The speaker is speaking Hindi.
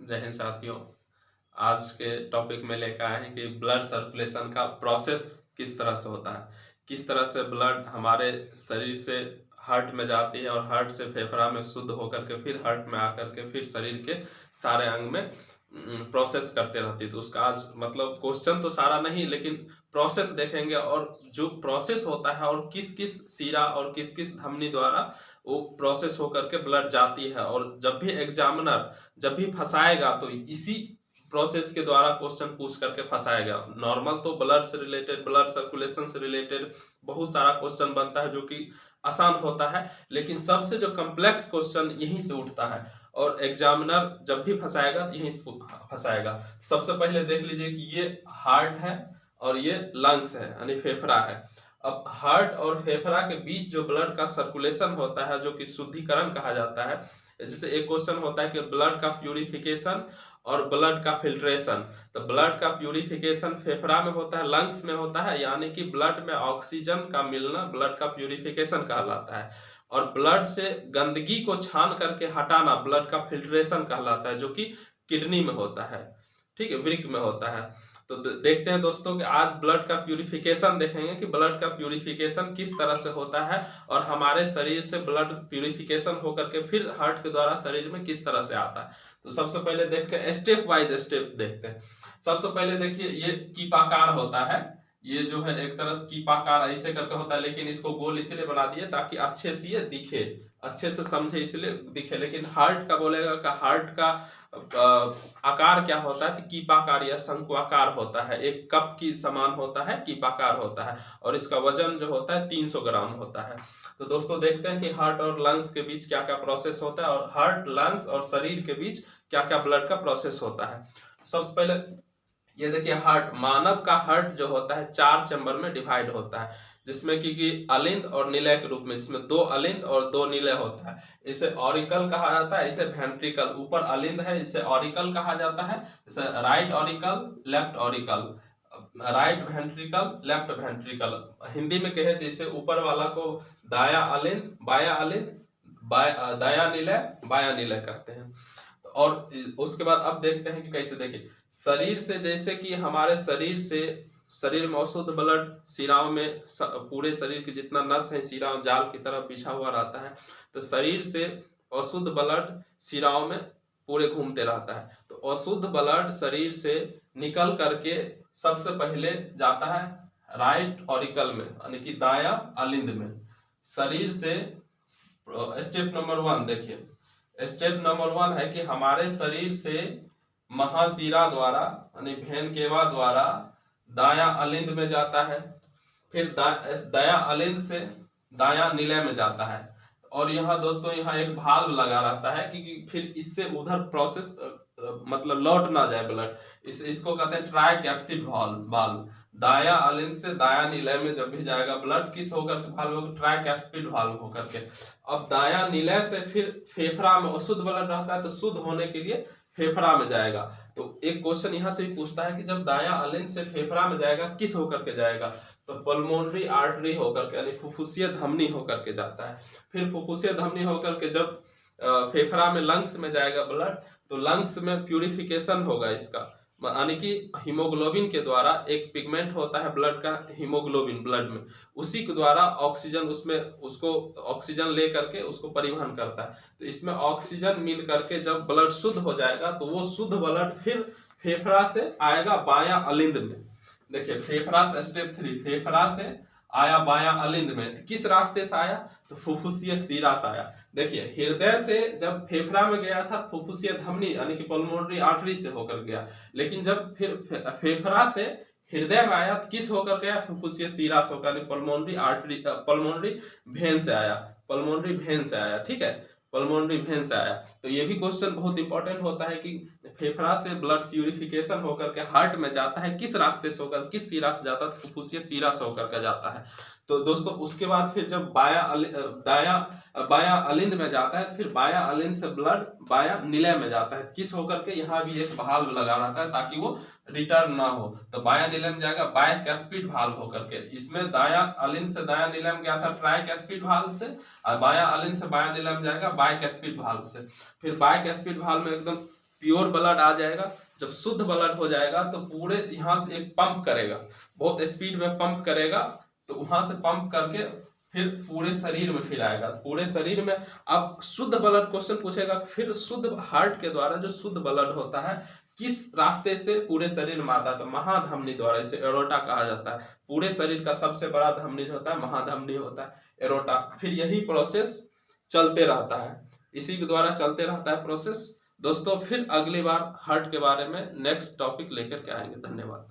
जय हिंद साथियों। आज के टॉपिक में लेकर आए हैं कि ब्लड सर्कुलेशन का प्रोसेस किस तरह से होता है, किस तरह से ब्लड हमारे शरीर से हार्ट में जाती है और हार्ट से फेफड़ा में शुद्ध होकर के फिर हार्ट में आकर के फिर शरीर के सारे अंग में प्रोसेस करते रहती है। तो उसका आज मतलब क्वेश्चन तो सारा नहीं, लेकिन प्रोसेस देखेंगे और जो प्रोसेस होता है और किस किस सीरा और किस किस धमनी द्वारा वो प्रोसेस होकर के ब्लड जाती है। और जब भी एग्जामिनर जब भी फंसाएगा तो इसी प्रोसेस के द्वारा क्वेश्चन पूछ करके फंसाएगा। नॉर्मल तो ब्लड से रिलेटेड, ब्लड सर्कुलेशन से रिलेटेड बहुत सारा क्वेश्चन बनता है जो कि आसान होता है, लेकिन सबसे जो कॉम्प्लेक्स क्वेश्चन यहीं से उठता है और एग्जामिनर जब भी फंसाएगा तो यहीं से फंसाएगा। सबसे पहले देख लीजिए कि ये हार्ट है और ये लंग्स है यानी फेफड़ा है। अब हार्ट और फेफड़ा के बीच जो ब्लड का सर्कुलेशन होता है, जो कि शुद्धिकरण कहा जाता है। जैसे एक क्वेश्चन होता है कि ब्लड का प्यूरिफिकेशन और ब्लड का फिल्ट्रेशन। तो ब्लड का प्यूरिफिकेशन फेफड़ा में होता है, लंग्स में होता है, यानी कि ब्लड में ऑक्सीजन का मिलना ब्लड का प्यूरिफिकेशन कहलाता है। और ब्लड से गंदगी को छान करके हटाना ब्लड का फिल्ट्रेशन कहलाता है, जो कि किडनी में होता है, ठीक है, वृक्क में होता है। तो देखते हैं दोस्तों कि आज ब्लड का प्यूरिफिकेशन देखेंगे कि ब्लड का प्यूरिफिकेशन किस तरह से होता है और हमारे शरीर से ब्लड प्यूरिफिकेशन होकर के फिर हार्ट के द्वारा शरीर में किस तरह से आता है। तो सबसे पहले देखते हैं, स्टेप वाइज स्टेप देखते हैं। सबसे पहले देखिए, ये कीपाकार होता है। ये जो है एक तरह से कीपाकार ऐसे करके होता है, लेकिन इसको गोल इसलिए बना दिए ताकि अच्छे से ये दिखे, अच्छे से समझे इसलिए दिखे। लेकिन हार्ट का बोलेगा कि हार्ट का आकार क्या होता है, तो कीपाकार या शंकुआकार होता है। एक कप की समान होता है, कीपाकार होता है और इसका वजन जो होता है 300 ग्राम होता है। तो दोस्तों देखते हैं कि हार्ट और लंग्स के बीच क्या क्या प्रोसेस होता है और हार्ट, लंग्स और शरीर के बीच क्या क्या ब्लड का प्रोसेस होता है। सबसे पहले ये देखिए, हार्ट, मानव का हार्ट जो होता है 4 चैम्बर में डिवाइड होता है, जिसमें कि अलिंद और निलय के रूप में, इसमें 2 अलिंद और 2 निलय होता है। इसे ऑरिकल कहा जाता है, इसे वेंट्रिकल। ऊपर अलिंद है, इसे ऑरिकल कहा जाता है। जैसे right auricle, left auricle, right ventricle, left ventricle. Hindi में कहे तो इसे ऊपर वाला को दाया अलिंद, बाया अलिंद, दाया निलय, बाया निलय कहते हैं। और उसके बाद अब देखते हैं कि कैसे। देखिए, शरीर से, जैसे कि हमारे शरीर से, शरीर में अशुद्ध ब्लड शिराओं में, पूरे शरीर के जितना नस है शिराओं जाल की तरह बिछा हुआ रहता है। तो शरीर से अशुद्ध ब्लड शिराओं में पूरे घूमते रहता है। तो अशुद्ध ब्लड शरीर से निकल करके सबसे पहले जाता है राइट ऑरिकल में, यानी कि दाया अलिंद में। शरीर से स्टेप नंबर 1 देखिए, स्टेप नंबर 1 है कि हमारे शरीर से महाशिरा द्वारा यानी भेन केवा द्वारा दाया अलिंद में जाता है, फिर दाया अलिंद से दाया निलय में जाता है। और यहाँ दोस्तों, यहाँ एक भाल्व लगा रहता है कि फिर इससे उधर प्रोसेस मतलब लौट ना जाए ब्लड। इसको कहते हैं ट्राइकैप्सिड वाल्व। दाया अलिंद से दाया निलय में जब भी जाएगा ब्लड, किस होकर के भाल्व होगा, ट्राइकैप्सिड वाल्व होकर के। अब दाया निलय से फिर फेफड़ा में अशुद्ध ब्लड रहता है, तो शुद्ध होने के लिए फेफड़ा में जाएगा। तो एक क्वेश्चन यहाँ से भी पूछता है कि जब दाया अलिंद से फेफड़ा में जाएगा, किस होकर के जाएगा, तो पल्मोनरी आर्टरी होकर के यानी फुफ्फुसीय धमनी होकर के जाता है। फिर फुफ्फुसीय धमनी होकर के जब फेफड़ा में, लंग्स में जाएगा ब्लड, तो लंग्स में प्यूरिफिकेशन होगा इसका, यानी कि हीमोग्लोबिन के द्वारा, एक पिगमेंट होता है ब्लड का हीमोग्लोबिन ब्लड में, उसी के द्वारा ऑक्सीजन उसमें, उसको ऑक्सीजन ले करके उसको परिवहन करता है। तो इसमें ऑक्सीजन मिल करके जब ब्लड शुद्ध हो जाएगा, तो वो शुद्ध ब्लड फिर फेफड़ा से आएगा बाया अलिंद में। देखिए, फेफड़ा से स्टेप 3, फेफड़ा से आया बाया अलिंद में। तो किस रास्ते से आया, तो फुफ्फुसीय शिरा से आया। देखिए, हृदय से जब फेफड़ा में गया था, फुफ्फुसीय धमनी यानी कि पल्मोनरी आर्टरी से होकर गया, लेकिन जब फिर फेफड़ा से हृदय में आया, तो किस होकर गया, फुफ्फुसीय शिरा से होकर, पल्मोनरी आर्टरी, पल्मोनरी वेन से आया, पल्मोनरी वेन से आया, ठीक है, पल्मोनरी वेन से आया। तो ये भी क्वेश्चन बहुत इंपॉर्टेंट होता है कि फेफड़ा से ब्लड प्यूरिफिकेशन होकर के हार्ट में जाता है, किस रास्ते से होकर, किस शिरा से जाता है, फुफ्फुसीय शिरा से होकर के जाता है। तो दोस्तों उसके बाद फिर जब बाया अलिंद में जाता है, फिर बाया अलिंद से ब्लड बाया निलय में जाता है, किस होकर के, यहाँ भी एक भाल्व लगा रहता है ताकि वो रिटर्न ना हो। तो बाया निलय में जाएगा बायकैस्पिड भाल्व होकर के। इसमें दाया अलिंद से दाया निलय में गया था ट्राइकैस्पिड भाल्व से, और बाया अलिंद से बाया निलय में जाएगा बायकैस्पिड भाल्व से। फिर बायकैस्पिड भाल्व में एकदम प्योर ब्लड आ जाएगा। जब शुद्ध ब्लड हो जाएगा तो पूरे यहाँ से एक पंप करेगा, बहुत स्पीड में पंप करेगा, तो वहां से पंप करके फिर पूरे शरीर में फिर आएगा। पूरे शरीर में अब शुद्ध ब्लड क्वेश्चन पूछेगा, फिर शुद्ध हार्ट के द्वारा जो शुद्ध ब्लड होता है किस रास्ते से पूरे शरीर में आता है, तो महाधमनी द्वारा, इसे एरोटा कहा जाता है। पूरे शरीर का सबसे बड़ा धमनी जो होता है महाधमनी होता है, एरोटा। फिर यही प्रोसेस चलते रहता है, इसी के द्वारा चलते रहता है प्रोसेस। दोस्तों फिर अगली बार हार्ट के बारे में नेक्स्ट टॉपिक लेकर के आएंगे। धन्यवाद।